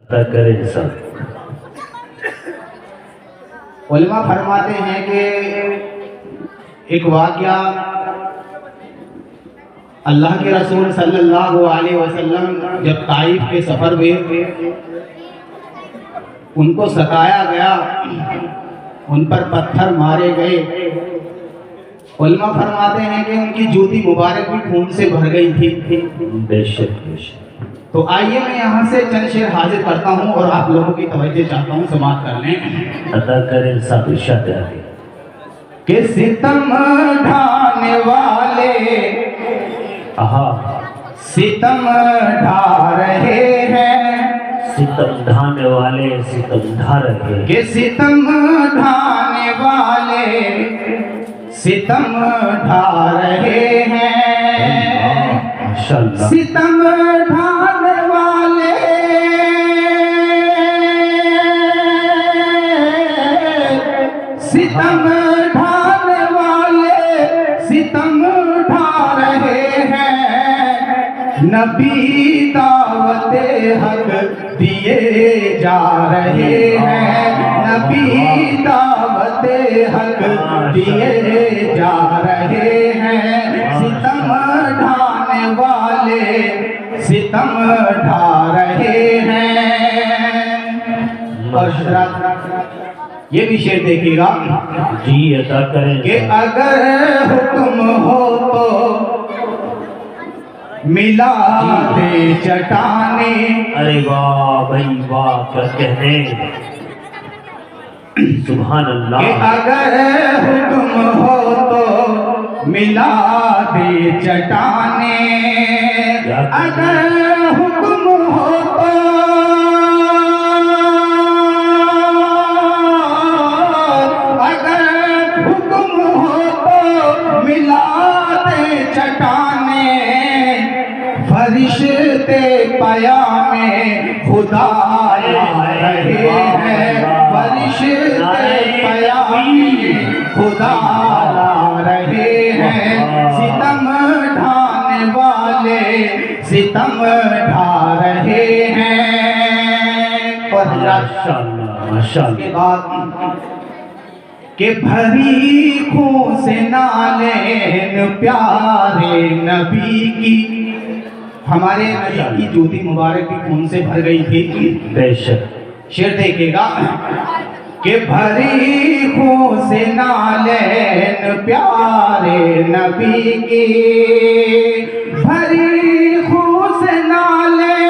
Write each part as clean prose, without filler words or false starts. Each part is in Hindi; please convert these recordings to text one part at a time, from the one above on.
करें सब। उलमा फरमाते हैं कि एक वाक़या अल्लाह के रसूल सल्लल्लाहु अलैहि वसल्लम जब ताइफ के सफ़र में उनको सताया गया, उन पर पत्थर मारे गए। उलमा फरमाते हैं कि उनकी जूती मुबारक भी खून से भर गई थी। बेशक बेशक। तो आइए मैं यहाँ से चंद शेर हाजिर करता हूँ और आप लोगों की तवज्जो चाहता हूँ, समाप्त कर लें। अदा करें सब इरशाद है कि सितम ढाने वाले सितम ढा रहे हैं, सितम ढाने वाले सितम ढा रहे कि सितम ढाने वाले सितम ढा रहे हैं, माशाअल्लाह। सितम ढाने वाले सितम ढाने वाले सितम ढा रहे हैं, नबी दावते हक दिए जा रहे हैं, नबी दावते हक दिए जा रहे हैं, सितम ढाने वाले सितम ढा रहे हैं। और हज़रात ये भी शेर देखिएगा जी, अदा करें कि अगर हुक्म हो तो मिला दे चटाने। अरे वाह भाई वाह, क्या कहने, सुभान अल्लाह। कि अगर हुक्म हो तो मिला दे चटाने, अगर हुक्म हो तो अगर हुक्म हो तो मिला दे चटाने, फरिश्ते पयामे खुदा आ रहे हैं, फरिश्ते पयामे खुदा आ रहे हैं, सितम ढाने वाले सितम ढा रहे हैं। और माशाअल्लाह माशाअल्लाह। के बाद के भरी खून से नालेन प्यारे नबी की, हमारे नबी की जूती मुबारक भी खून से भर गई थी। बेशक। शेर देखिएगा कि भरी खून से नालेन प्यारे नबी की, भरी खून से नालेन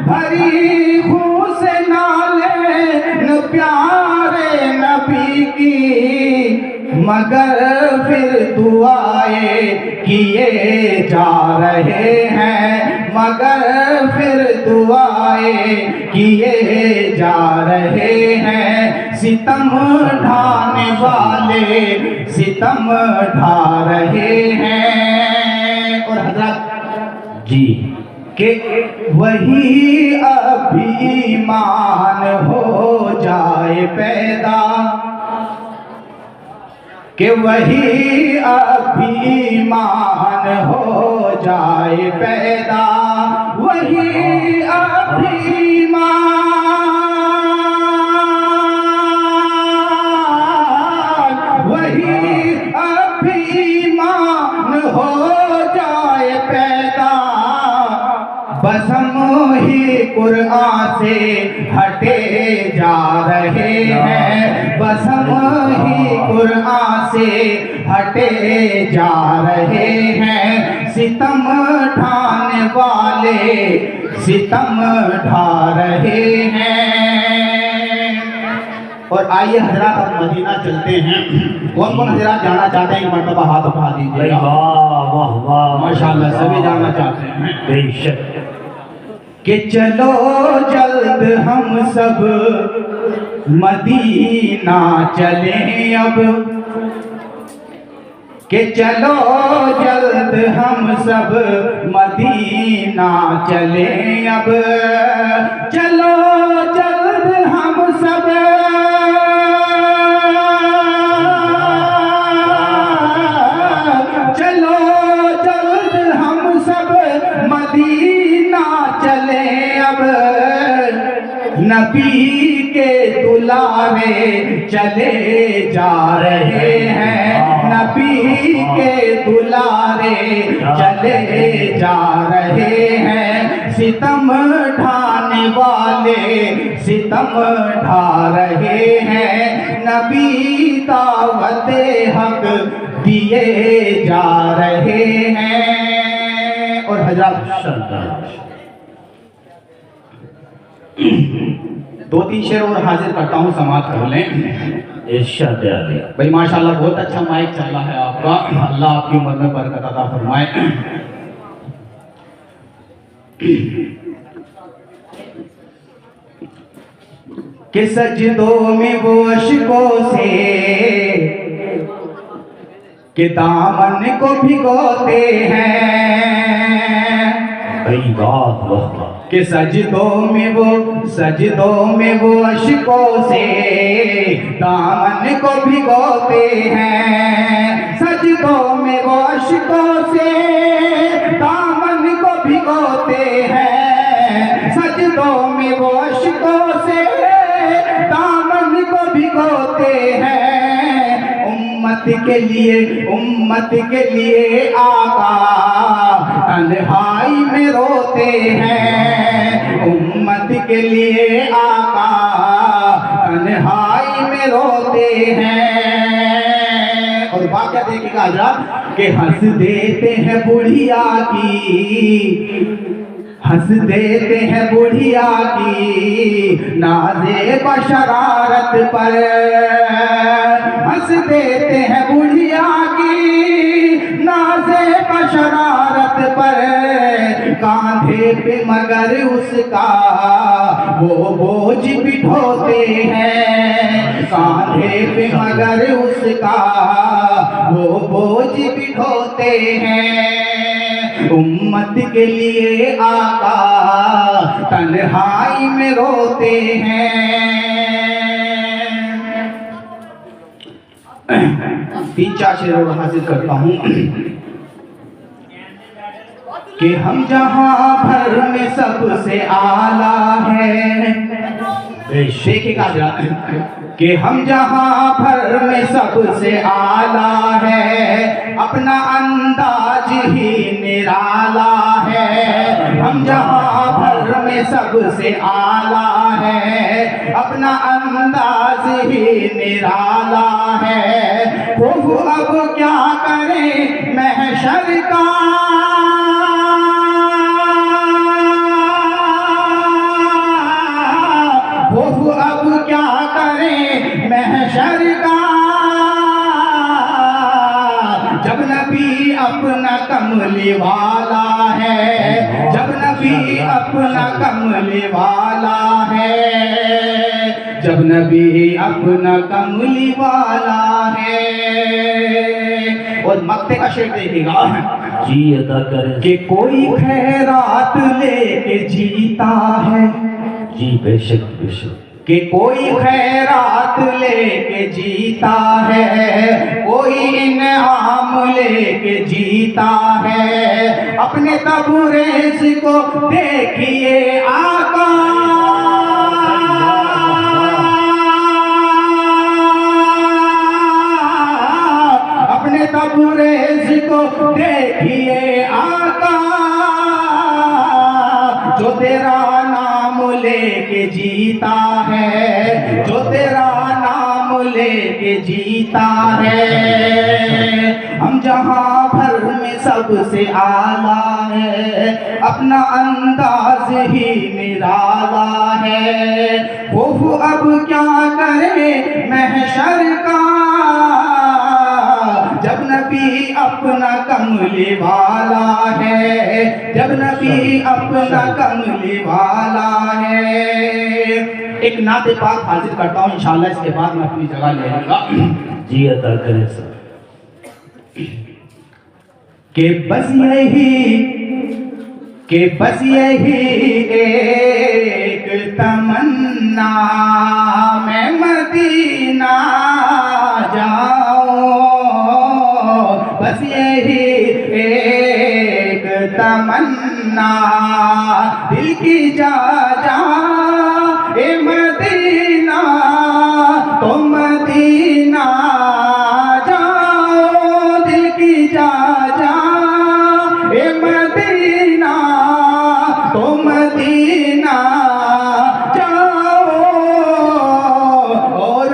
भरी खून से नालेन प्यारे नबी की, मगर फिर दुआए किए जा रहे हैं, मगर फिर दुआए किए जा रहे हैं, सितम ढाने वाले सितम ढा रहे हैं। और हज़रत जी कि वही अभी ईमान हो जाए पैदा, कि वही अभी ईमान हो जाए पैदा, वही अभी ईमान वही अभी ईमान हो जाए पैदा, बस हम ही कुरान से हटे जा रहे हैं, बस हम ही कुरान से हटे जा रहे हैं, सितम ढाने वाले सितम ढा रहे हैं। और आइए हजरात अब मदीना चलते हैं। कौन कौन हजरात जाना चाहते हैं, एक मर्तबा हाथ उठा दीजिए। वाह वाह वाह, माशाअल्लाह सभी जाना चाहते हैं। बेशक। कि चलो जल्द हम सब मदीना चलें अब, कि चलो जल्द हम सब मदीना चलें अब, चलो जल्द हम सब चलो जल्द हम सब मदीना चले अब, नबी के दुलारे चले जा रहे हैं, नबी के दुलारे चले जा रहे हैं। सितम ढाने वाले सितम ढा रहे हैं, नबी दावत हक दिए जा रहे हैं। और हजरत दो तीन शेर और हाजिर करता हूँ, समाप्त कर लें। इरशाद आली। भाई माशाल्लाह बहुत अच्छा माइक चल रहा है आपका, अल्लाह आपकी उम्र में बरकत अता फरमाए। कि सजदों में वो अश्कों से कि दामन को भिगोते हैं, भाई वाह वाह। कि सजदों में वो अश्कों से दामन को भिगोते हैं, सजदों में वो अश्कों से दामन को भिगोते हैं, सजदों में वो अश्कों से दामन को भिगोते हैं। उम्मत के लिए आका तन्हाई में रोते हैं, उम्मत के लिए आका तन्हाई में रोते हैं। और वाक़या देखिएगा हज़रत कि हंस देते हैं बुढ़िया की, हंस देते हैं बुढ़िया की नाज़े बशरारत पर, हंस देते हैं बुढ़िया की नाज़े बशरारत पर। कांधे पे मगर उसका वो बोझ बिठोते हैं, कांधे पे मगर उसका वो बोझ बिठोते हैं। उम्मत के लिए आका तन्हाई में रोते हैं। तीन चार शेर और हासिल करता हूँ कि हम जहां भर में सबसे आला है, देखिएगा कि हम जहां भर में सबसे आला है, अपना अंदाज ही निराला है। हम जहां भर में सबसे आला है, अपना अंदाज ही निराला है। वो अब क्या करें महशर का, वो अब क्या करें महशर का, जब नबी अपना कमली वाला है, जब नबी अपना कमली वाला है, जब नबी अपना कमली वाला है। और मक्ते का शेर देखिएगा जी अदा करें कि कोई खैरात लेके जीता है, जी बेशक बेशक। कि कोई खैरात लेके जीता है, कोई इनाम लेके जीता है। अपने तबरेज को देखिए आका, अपने तबरेज को देखिए आका, जो तेरा नाम लेके जीता है, जो तेरा नाम लेके जीता है। हम जहां भर में सबसे आला है, अपना अंदाज ही निराला है। वो अब क्या करे महशर का, जब नबी अपना कमली वाला है, जब नबी अपना कमली वाला है। एक नाते पाक हाजिर करता हूँ, इंशाल्लाह इसके बाद मैं अपनी जगह ले लूंगा। जी अदा करें सर। कि बस यही एक तमन्ना, मैं मदीना जाऊं, बस यही एक तमन्ना तमन्ना, दिल की जा ए मदीना, तो मदीना जाओ, दिल की जा ए मदीना, तो मदीना जाओ। और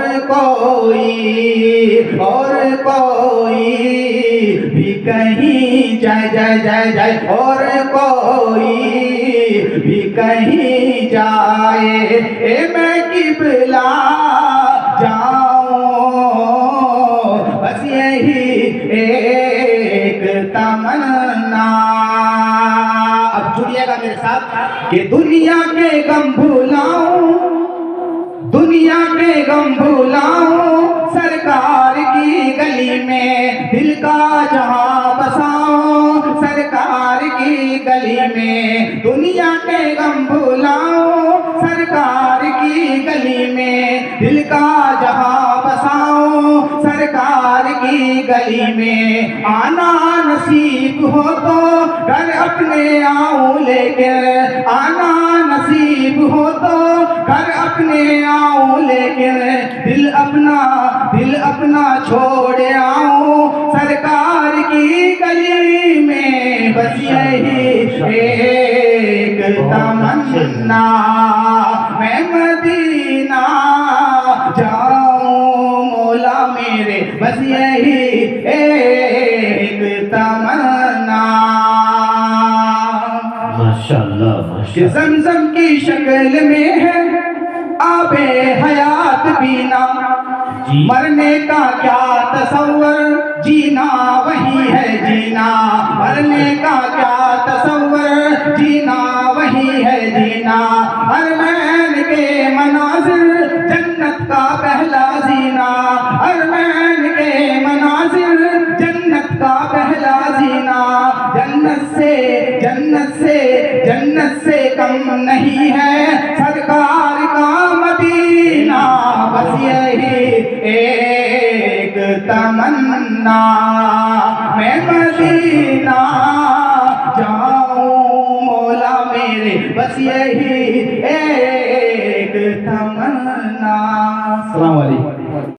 कोई भी कहीं जाए जाए जाए जाए, और कोई भी कहीं जाए, मैं किबला जाऊं, बस यही एक तमन्ना। अब जुड़िएगा मेरे साथ कि दुनिया के गम भुलाऊं, दुनिया के गम भुलाऊं, सरकार की गली में दिल का जहां बसाऊं, सरकार की गली में दुनिया के गम भुलाऊं, सरकार की गली में दिल का जहां बसाऊं, सरकार की गली में आना नसीब हो तो घर अपने आऊं लेके, आना नसीब हो तो घर अपने आऊं लेके, दिल अपना छोड़ आऊं, सरकार की गली में बस यही एक तमन्ना, मैं मदीना जाऊं मौला मेरे, बस यही एक तमन्ना। माशाअल्लाह माशाअल्लाह। ज़मज़म की शक्ल में है आबे हयात पीना, मरने का क्या तसव्वुर, जीना वही है जीना, मरने का क्या तसव्वुर, जीना वही है जीना, अरमान के मनाजिर जन्नत का पहला जीना, अरमान के मनाजिर जन्नत का पहला जीना, जन्नत से कम नहीं है सरकार का मदीना, बस यही एक तमन्ना।